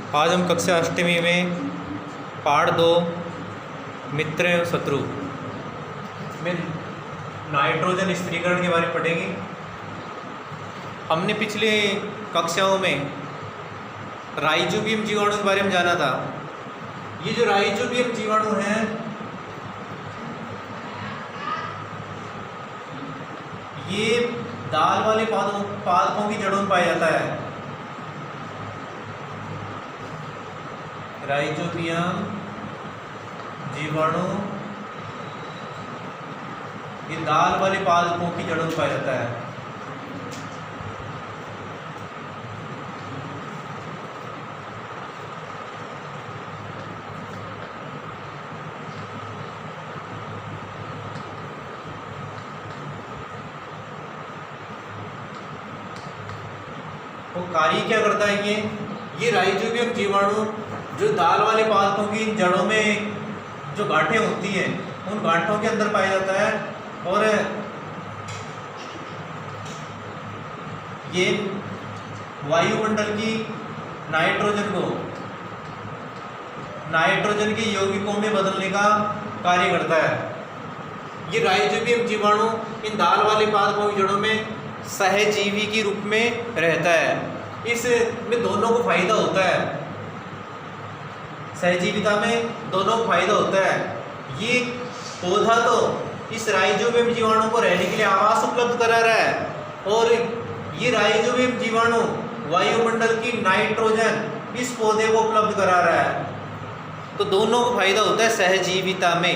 आज हम कक्षा अष्टमी में पाठ 2 मित्र एवं शत्रु में नाइट्रोजन स्थिरीकरण के बारे में पढ़ेंगे। हमने पिछले कक्षाओं में राइजोबियम जीवाणु के बारे में जाना था। ये जो राइजोबियम जीवाणु हैं ये दाल वाले पादपों की जड़ों में पाया जाता है। राइजोबियम जीवाणु ये दाल वाले पादपों की जड़ों में पाया जाता है। वो कार्य क्या करता है? ये राइजोबियम जीवाणु जो दाल वाले पादपों की जड़ों में जो गांठें होती हैं उन गांठों के अंदर पाया जाता है और ये वायुमंडल की नाइट्रोजन के यौगिकों में बदलने का कार्य करता है। ये राइजोबियम जीवाणु इन दाल वाले पादपों की जड़ों में सहजीवी के रूप में रहता है। इसमें दोनों को फायदा होता है, सहजीविता में दोनों को फायदा होता है। ये पौधा तो इस राइजोबियम जीवाणु को रहने के लिए आवास उपलब्ध करा रहा है और ये राइजोबियम जीवाणु वायुमंडल की नाइट्रोजन इस पौधे को उपलब्ध करा रहा है। तो दोनों को फायदा होता है सहजीविता में।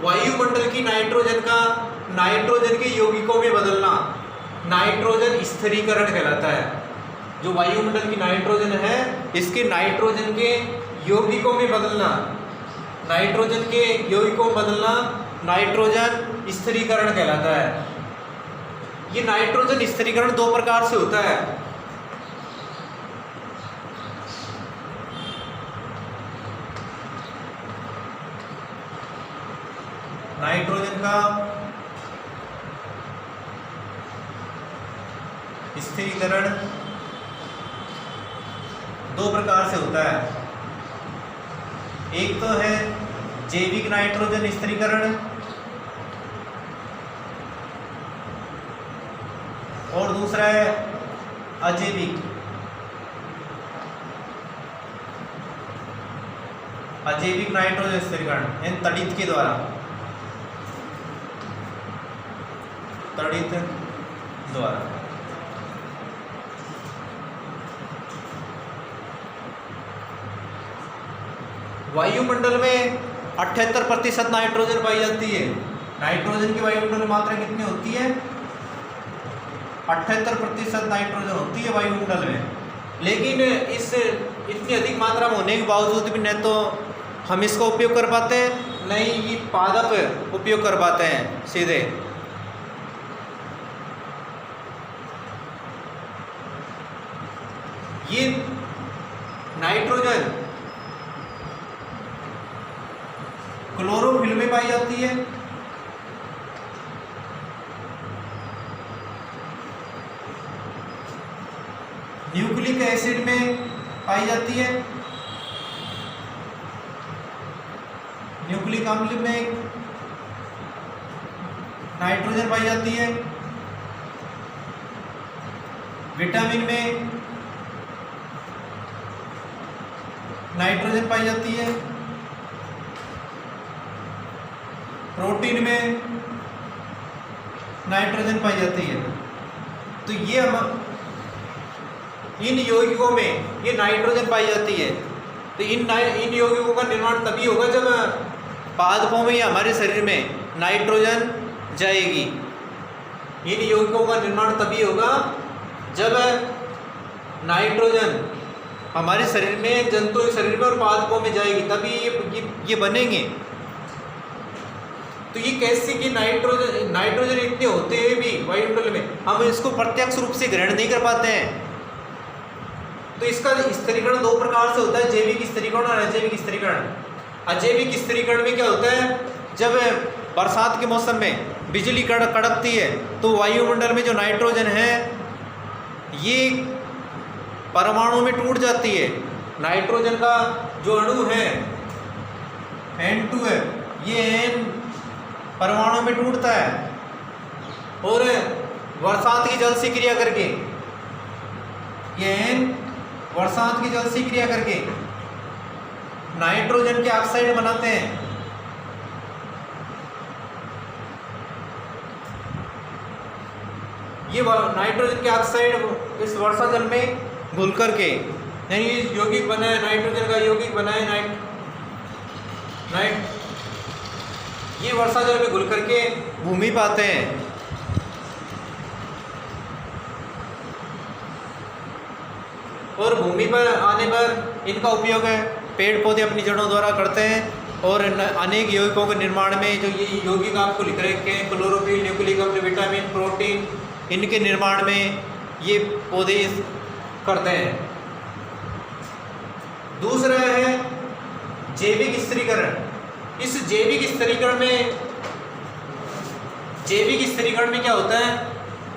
वायुमंडल की नाइट्रोजन के यौगिकों में बदलना नाइट्रोजन स्थिरीकरण कहलाता है। जो वायुमंडल की नाइट्रोजन है इसके नाइट्रोजन के यौगिकों में बदलना नाइट्रोजन स्थिरीकरण कहलाता है। ये नाइट्रोजन स्थिरीकरण दो प्रकार से होता है। नाइट्रोजन का स्थिरीकरण दो प्रकार से होता है। एक तो है जैविक नाइट्रोजन स्थिरीकरण और दूसरा है अजैविक नाइट्रोजन स्थिरीकरण यानी तड़ित द्वारा। वायुमंडल में 78% नाइट्रोजन पाई जाती है। नाइट्रोजन की वायुमंडल में मात्रा कितनी होती है? 78% नाइट्रोजन होती है वायुमंडल में। लेकिन इस इतनी अधिक मात्रा में होने के बावजूद भी न तो हम इसका उपयोग कर पाते हैं, न ही ये पादप उपयोग कर पाते हैं सीधे। ये नाइट्रोजन क्लोरोफिल में पाई जाती है, न्यूक्लिक एसिड में पाई जाती है, न्यूक्लिक अम्ल में नाइट्रोजन पाई जाती है, विटामिन में नाइट्रोजन पाई जाती है, प्रोटीन में नाइट्रोजन पाई जाती है। तो ये इन यौगिकों में ये नाइट्रोजन पाई जाती है। तो इन यौगिकों का निर्माण तभी होगा जब पादपों में या हमारे शरीर में नाइट्रोजन जाएगी। इन यौगिकों का निर्माण तभी होगा जब नाइट्रोजन हमारे शरीर में, जंतु के शरीर में और पादपों में जाएगी, तभी ये बनेंगे। तो ये कैसे कि नाइट्रोजन इतने होते हुए भी वायुमंडल में हम इसको प्रत्यक्ष रूप से ग्रहण नहीं कर पाते हैं। तो इसका स्थिरीकरण दो प्रकार से होता है, जैविक स्थिरीकरण और अजैविक स्थिरीकरण। अजैविक स्थिरीकरण में क्या होता है? जब बरसात के मौसम में बिजली कड़कती है तो वायुमंडल में जो नाइट्रोजन है ये परमाणु में टूट जाती है। नाइट्रोजन का जो अणु है N2 है, ये N परमाणु में टूटता है और वर्षांत की जल से क्रिया करके, ये N वर्षांत की जल से क्रिया करके नाइट्रोजन के ऑक्साइड बनाते हैं। ये नाइट्रोजन के ऑक्साइड इस वर्षा जल में घुल करके, यानी यौगिक बना है, नाइट्रोजन का यौगिक बना है ये वर्षा जल में घुल करके भूमि पाते हैं। और भूमि पर आने पर इनका उपयोग है पेड़ पौधे अपनी जड़ों द्वारा करते हैं और अनेक यौगिकों के निर्माण में, जो ये यौगिक आपको लिख रखे हैं, क्लोरोफिल, न्यूक्लिक अम्ल, विटामिन, प्रोटीन, इनके निर्माण में ये पौधे करते हैं। दूसरा है जैविक स्थिरीकरण। इस जैविक स्थिरीकरण में क्या होता है,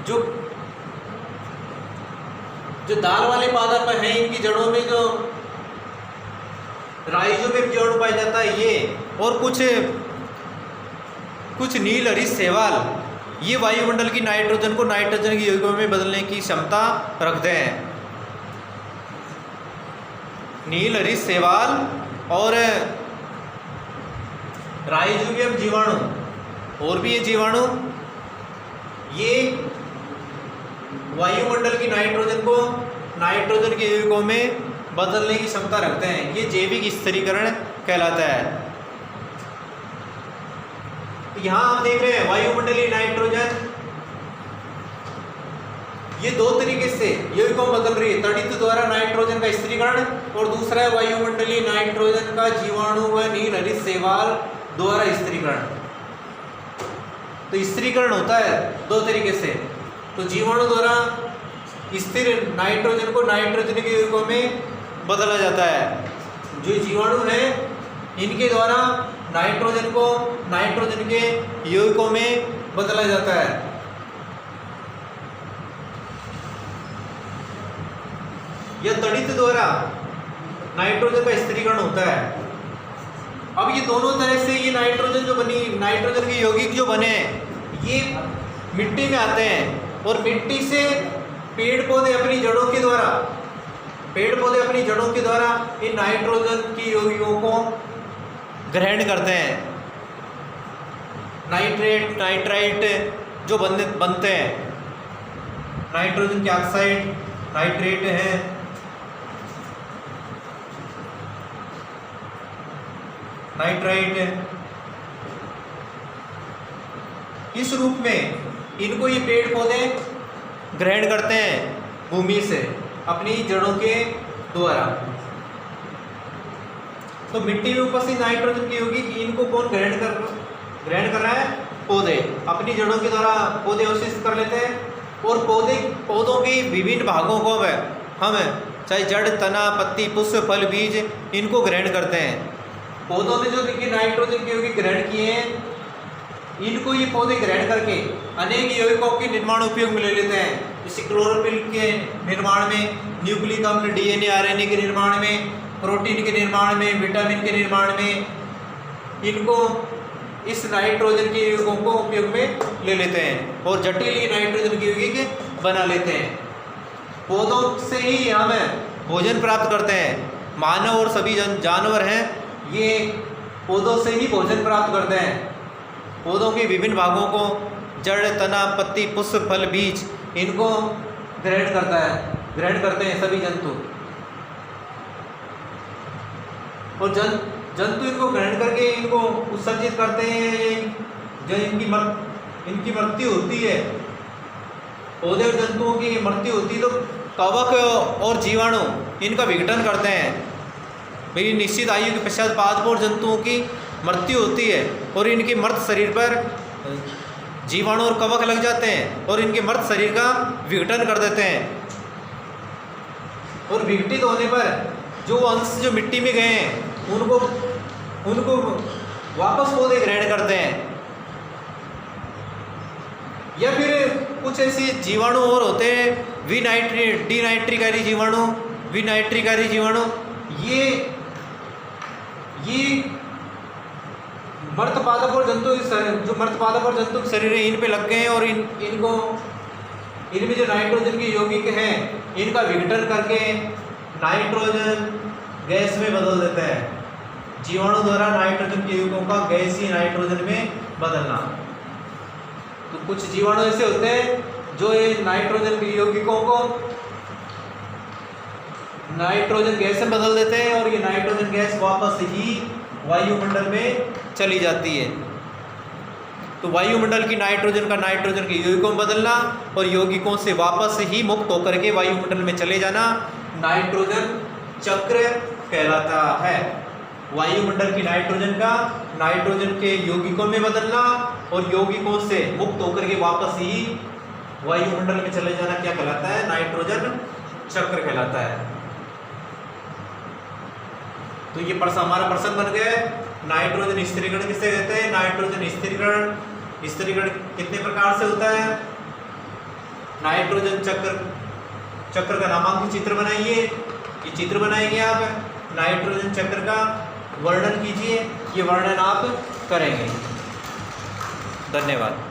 जो दाल वाले पादप हैं, इनकी जड़ों में जो राइजोबियम जीवाणु पाया जाता है ये, और कुछ नील हरित शैवाल, ये वायुमंडल की नाइट्रोजन को नाइट्रोजन के यौगिकों में बदलने की क्षमता रखते हैं। नील हरित शैवाल और राइजोबियम जीवाणु, और भी ये जीवाणु, ये वायुमंडल की नाइट्रोजन को नाइट्रोजन के यौगिकों में बदलने की क्षमता रखते हैं। ये जैविक स्थिरीकरण कहलाता है। यहाँ आप देख रहे हैं वायुमंडलीय नाइट्रोजन, ये दो तरीके से यौगिकों में बदल रही है। तड़ित द्वारा नाइट्रोजन का स्थिरीकरण, और दूसरा है वायुमंडलीय नाइट्रोजन का जीवाणु व नील हरित शैवाल द्वारा स्थिरीकरण। तो स्थिरीकरण होता है दो तरीके से। तो जीवाणु द्वारा स्थिर नाइट्रोजन को नाइट्रोजन के यौगिकों में बदला जाता है। जो जीवाणु हैं इनके द्वारा नाइट्रोजन को नाइट्रोजन के यौगिकों में बदला जाता है। यह तड़ित द्वारा नाइट्रोजन का स्थिरीकरण होता है। अब ये दोनों तरह से ये नाइट्रोजन के यौगिक जो बने हैं ये मिट्टी में आते हैं, और मिट्टी से पेड़ पौधे अपनी जड़ों के द्वारा इन नाइट्रोजन की यौगिकों को ग्रहण करते हैं। नाइट्रेट, नाइट्राइट जो बनते हैं, नाइट्रोजन के ऑक्साइड नाइट्रेट है, नाइट्राइट, इस रूप में इनको ये पेड़ पौधे ग्रहण करते हैं भूमि से अपनी जड़ों के द्वारा। तो मिट्टी में उपस्थित नाइट्रोजन की यौगिक इनको कौन ग्रहण कर रहा है? पौधे अपनी जड़ों के द्वारा पौधे अवशिष्ट कर लेते हैं, और पौधों के विभिन्न भागों को हम चाहे जड़, तना, पत्ती, पुष्प, फल, बीज, इनको ग्रहण करते हैं। पौधों ने जो नाइट्रोजन के यौगिक ग्रहण किए हैं, इनको ये पौधे ग्रहण करके अनेक यौगिकों के निर्माण उपयोग में ले लेते हैं। जैसे क्लोरोफिल के निर्माण में, न्यूक्लिक अम्ल, डीएनए, आरएनए के निर्माण में, प्रोटीन के निर्माण में, विटामिन के निर्माण में, इनको इस नाइट्रोजन के यौगिकों को उपयोग में ले लेते हैं और जटिल नाइट्रोजन के यौगिक बना लेते हैं। पौधों से ही हम भोजन प्राप्त करते हैं। मानव और सभी जानवर हैं ये पौधों से ही भोजन प्राप्त करते हैं। पौधों के विभिन्न भागों को, जड़, तना, पत्ती, पुष्प, फल, बीज, इनको ग्रहण करते हैं सभी जंतु। और जंतु इनको ग्रहण करके इनको उत्सर्जित करते हैं। जब इनकी मृत्यु होती है, पौधे और जंतुओं की मृत्यु होती है, तो कवक और जीवाणु इनका विघटन करते हैं। मेरी निश्चित आयु के पश्चात पादपों और जंतुओं की मृत्यु होती है और इनके मृत शरीर पर जीवाणु और कवक लग जाते हैं और इनके मृत शरीर का विघटन कर देते हैं। और विघटित होने पर जो अंश जो मिट्टी में गए हैं उनको वापस पौधे ग्रहण करते हैं। या फिर कुछ ऐसे जीवाणु और होते हैं डिनाइट्रिकारी जीवाणु, विनाइट्रिकारी जीवाणु। ये मृत पादप और जंतु जो मृत पादप और जंतु के शरीर है इन पे लग गए हैं और इनमें जो नाइट्रोजन के यौगिक हैं इनका विघटन करके नाइट्रोजन गैस में बदल देता है। जीवाणु द्वारा नाइट्रोजन के यौगिकों का गैसीय नाइट्रोजन में बदलना। तो कुछ जीवाणु ऐसे होते हैं जो ये नाइट्रोजन के यौगिकों को नाइट्रोजन गैस में बदल देते हैं और ये नाइट्रोजन गैस वापस ही वायुमंडल में चली जाती है। तो वायुमंडल की नाइट्रोजन के यौगिकों में बदलना और यौगिकों से वापस ही मुक्त होकर के वायुमंडल में चले जाना नाइट्रोजन चक्र कहलाता है। वायुमंडल की नाइट्रोजन के यौगिकों में बदलना और यौगिकों से मुक्त होकर के वापस ही वायुमंडल में चले जाना क्या कहलाता है? नाइट्रोजन चक्र कहलाता है। तो ये हमारा प्रश्न बन गया। नाइट्रोजन स्थिरीकरण किसे कहते हैं? नाइट्रोजन स्थिरीकरण कितने प्रकार से होता है? नाइट्रोजन चक्र का नामांकित चित्र बनाइए। ये चित्र बनाएंगे आप, नाइट्रोजन चक्र का वर्णन कीजिए। ये वर्णन आप करेंगे। धन्यवाद।